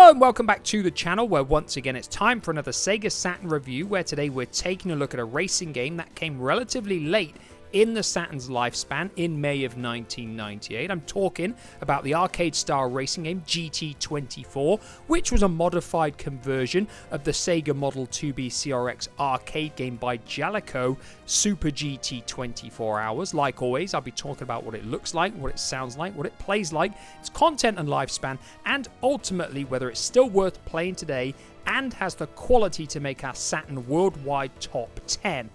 Hello and welcome back to the channel, where once again it's time for another Sega Saturn review, where today we're taking a look at a racing game that came relatively late in the Saturn's lifespan in May of 1998. I'm talking about the arcade-style racing game GT24, which was a modified conversion of the Sega Model 2B CRX arcade game by Jaleco, Super GT24 Hours. Like always, I'll be talking about what it looks like, what it sounds like, what it plays like, its content and lifespan, and ultimately whether it's still worth playing today and has the quality to make our Saturn worldwide top 10.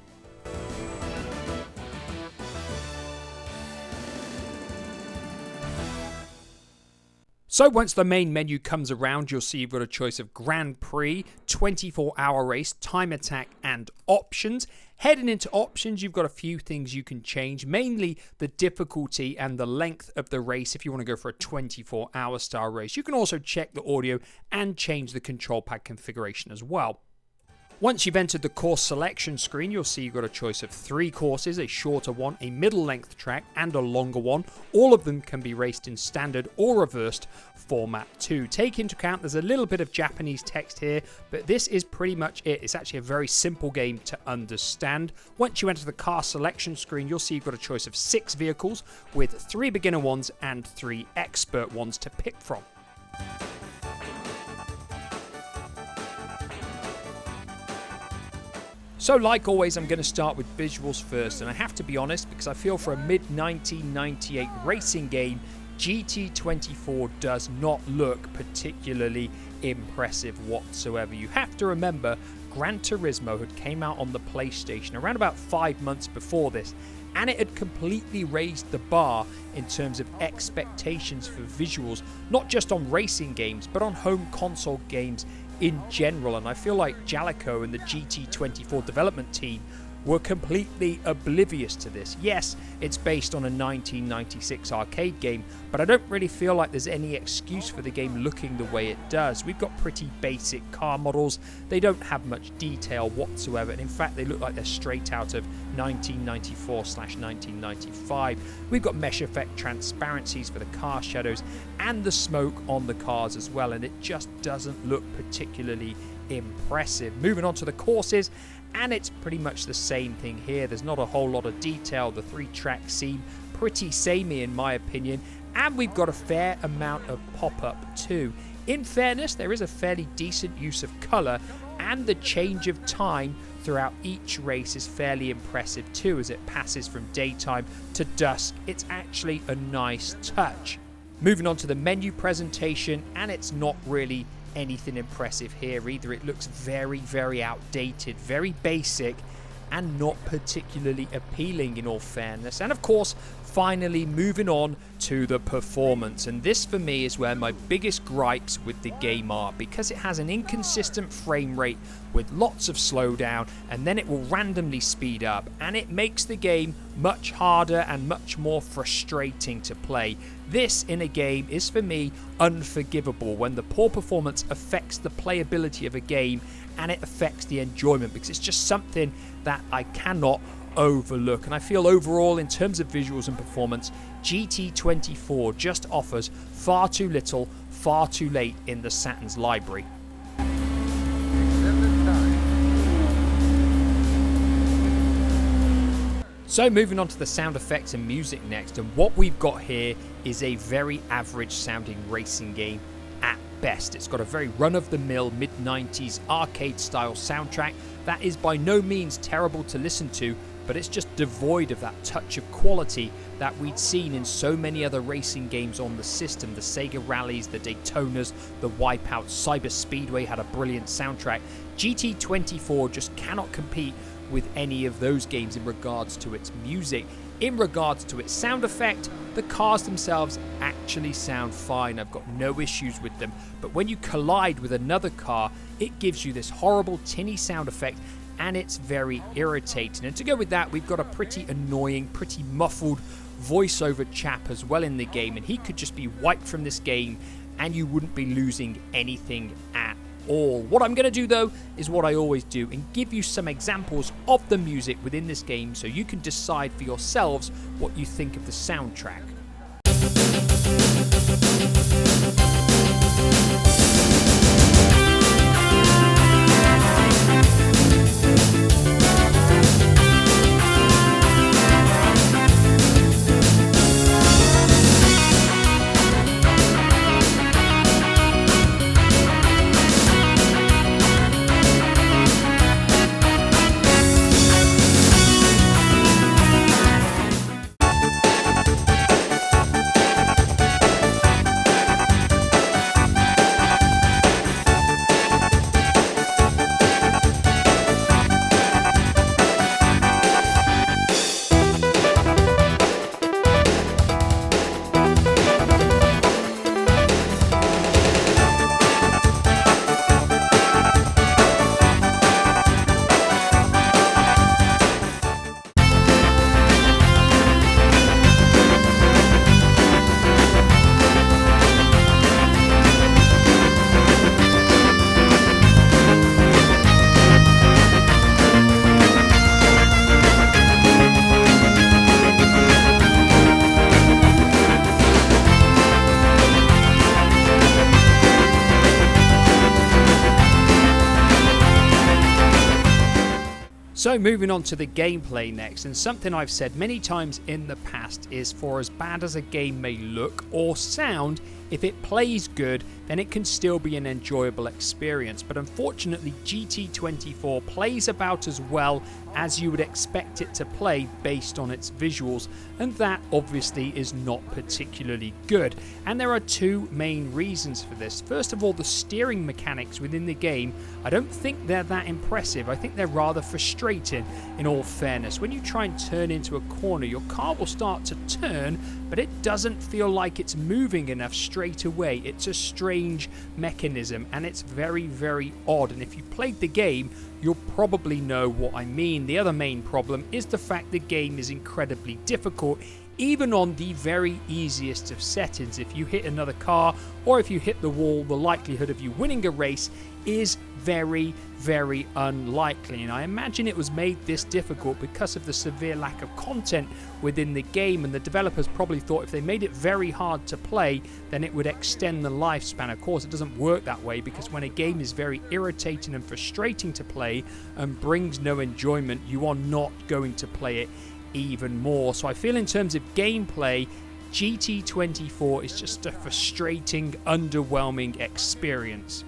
So once the main menu comes around, you'll see you've got a choice of Grand Prix, 24-hour race, time attack, and options. Heading into options, you've got a few things you can change, mainly the difficulty and the length of the race if you want to go for a 24-hour style race. You can also check the audio and change the control pad configuration as well. Once you've entered the course selection screen, you'll see you've got a choice of 3 courses, a shorter one, a middle length track, and a longer one. All of them can be raced in standard or reversed format too. Take into account there's a little bit of Japanese text here, but this is pretty much it. It's actually a very simple game to understand. Once you enter the car selection screen, you'll see you've got a choice of 6 vehicles with 3 beginner ones and 3 expert ones to pick from. So like always, I'm going to start with visuals first, and I have to be honest because I feel for a mid-1998 racing game, GT24 does not look particularly impressive whatsoever. You have to remember, Gran Turismo had came out on the PlayStation around about 5 months before this, and it had completely raised the bar in terms of expectations for visuals, not just on racing games, but on home console games in general. And I feel like Jaleco and the GT24 development team were completely oblivious to this. Yes, it's based on a 1996 arcade game, but I don't really feel like there's any excuse for the game looking the way it does. We've got pretty basic car models, they don't have much detail whatsoever, and in fact they look like they're straight out of 1994/1995. We've got mesh effect transparencies for the car shadows and the smoke on the cars as well, and it just doesn't look particularly impressive. Moving on to the courses, and it's pretty much the same thing here. There's not a whole lot of detail. The 3 tracks seem pretty samey in my opinion, and we've got a fair amount of pop-up too. In fairness, there is a fairly decent use of colour, and the change of time throughout each race is fairly impressive too as it passes from daytime to dusk. It's actually a nice touch. Moving on to the menu presentation, and it's not really anything impressive here either. It looks very outdated, very basic, and not particularly appealing in all fairness. And of course, finally moving on to the performance, and this for me is where my biggest gripes with the game are, because it has an inconsistent frame rate with lots of slowdown, and then it will randomly speed up, and it makes the game much harder and much more frustrating to play. This in a game is for me unforgivable when the poor performance affects the playability of a game and it affects the enjoyment, because it's just something that I cannot overlook. And I feel overall, in terms of visuals and performance, GT24 just offers far too little, far too late in the Saturn's library. So moving on to the sound effects and music next, and what we've got here is a very average sounding racing game at best. It's got a very run-of-the-mill mid-90s arcade style soundtrack that is by no means terrible to listen to, but it's just devoid of that touch of quality that we'd seen in so many other racing games on the system. The Sega Rallies, the Daytonas, the Wipeouts, Cyber Speedway had a brilliant soundtrack. GT24 just cannot compete with any of those games in regards to its music. In regards to its sound effect, the cars themselves actually sound fine. I've got no issues with them, but when you collide with another car, it gives you this horrible tinny sound effect, and it's very irritating. And to go with that, we've got a pretty annoying, pretty muffled voiceover chap as well in the game, and he could just be wiped from this game and you wouldn't be losing anything at all. What I'm going to do though is what I always do, and give you some examples of the music within this game so you can decide for yourselves what you think of the soundtrack. So moving on to the gameplay next, and something I've said many times in the past is, for as bad as a game may look or sound, if it plays good, then it can still be an enjoyable experience. But unfortunately, GT24 plays about as well as you would expect it to play based on its visuals, and that obviously is not particularly good. And there are two main reasons for this. First of all, the steering mechanics within the game, I don't think they're that impressive. I think they're rather frustrating, in all fairness. When you try and turn into a corner, your car will start to turn, but it doesn't feel like it's moving enough straight away. It's a strange mechanism, and it's very, very odd. And if you played the game, you'll probably know what I mean. The other main problem is the fact the game is incredibly difficult, even on the very easiest of settings. If you hit another car or if you hit the wall, the likelihood of you winning a race is very, very unlikely. And I imagine it was made this difficult because of the severe lack of content within the game, and the developers probably thought if they made it very hard to play, then it would extend the lifespan. Of course, it doesn't work that way, because when a game is very irritating and frustrating to play and brings no enjoyment, you are not going to play it even more. So I feel in terms of gameplay, GT24 is just a frustrating, underwhelming experience.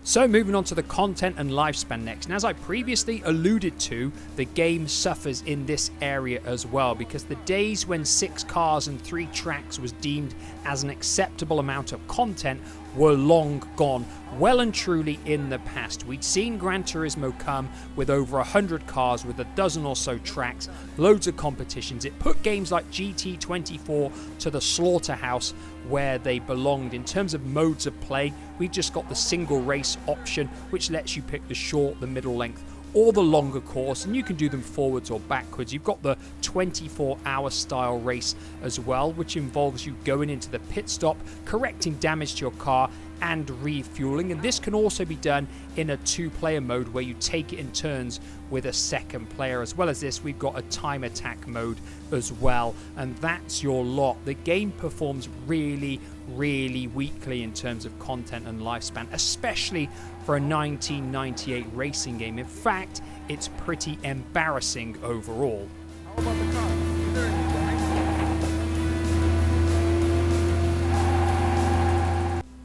So moving on to the content and lifespan next, and as I previously alluded to, the game suffers in this area as well, because the days when 6 cars and 3 tracks was deemed as an acceptable amount of content were long gone, well and truly in the past. We'd seen Gran Turismo come with over 100 cars with a dozen or so tracks, loads of competitions. It put games like GT24 to the slaughterhouse where they belonged. In terms of modes of play, we've just got the single race option, which lets you pick the short, the middle length, or the longer course, and you can do them forwards or backwards. You've got the 24-hour style race as well, which involves you going into the pit stop, correcting damage to your car, and refueling. And this can also be done in a 2-player mode where you take it in turns with a second player. As well as this, we've got a time attack mode as well, and that's your lot. The game performs really, really weakly in terms of content and lifespan, especially for a 1998 racing game. In fact, it's pretty embarrassing overall. How about the car? Is there any line?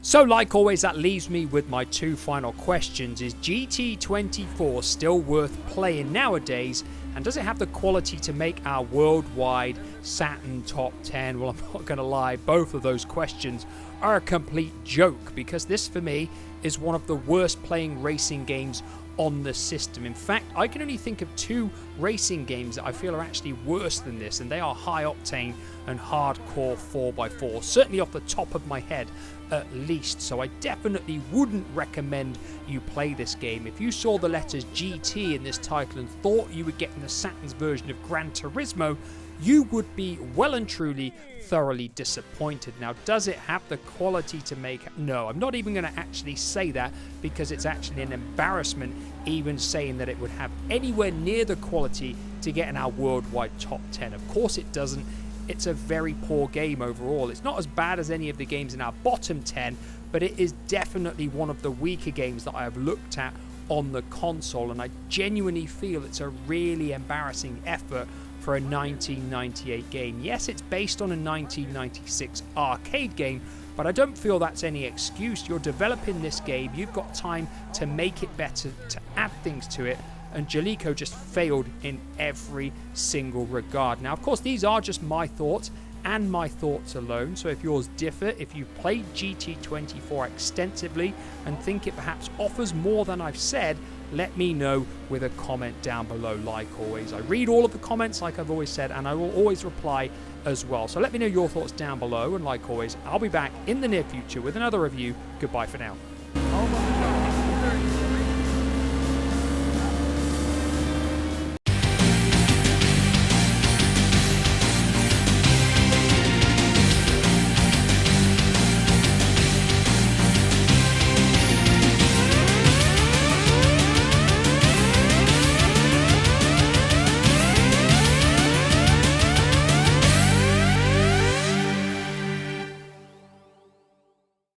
So like always, that leaves me with my 2 final questions. Is GT24 still worth playing nowadays? And does it have the quality to make our worldwide Saturn top 10? Well, I'm not going to lie, both of those questions are a complete joke, because this for me is one of the worst playing racing games on the system. In fact, I can only think of 2 racing games that I feel are actually worse than this, and they are high octane and hardcore 4x4, certainly off the top of my head at least. So I definitely wouldn't recommend you play this game. If you saw the letters GT in this title and thought you were getting the Saturn's version of Gran Turismo, you would be well and truly thoroughly disappointed. Now, does it have the quality to make? No, I'm not even going to actually say that, because it's actually an embarrassment even saying that it would have anywhere near the quality to get in our worldwide top 10. Of course it doesn't. It's a very poor game overall. It's not as bad as any of the games in our bottom 10, but it is definitely one of the weaker games that I have looked at on the console, and I genuinely feel it's a really embarrassing effort for a 1998 game. Yes, it's based on a 1996 arcade game, but I don't feel that's any excuse. You're developing this game, you've got time to make it better, to add things to it, and Jalico just failed in every single regard. Now, of course, these are just my thoughts and my thoughts alone, so if yours differ, if you've played GT24 extensively and think it perhaps offers more than I've said, let me know with a comment down below. Like always, I read all of the comments like I've always said, and I will always reply as well. So let me know your thoughts down below, and like always, I'll be back in the near future with another review. Goodbye for now.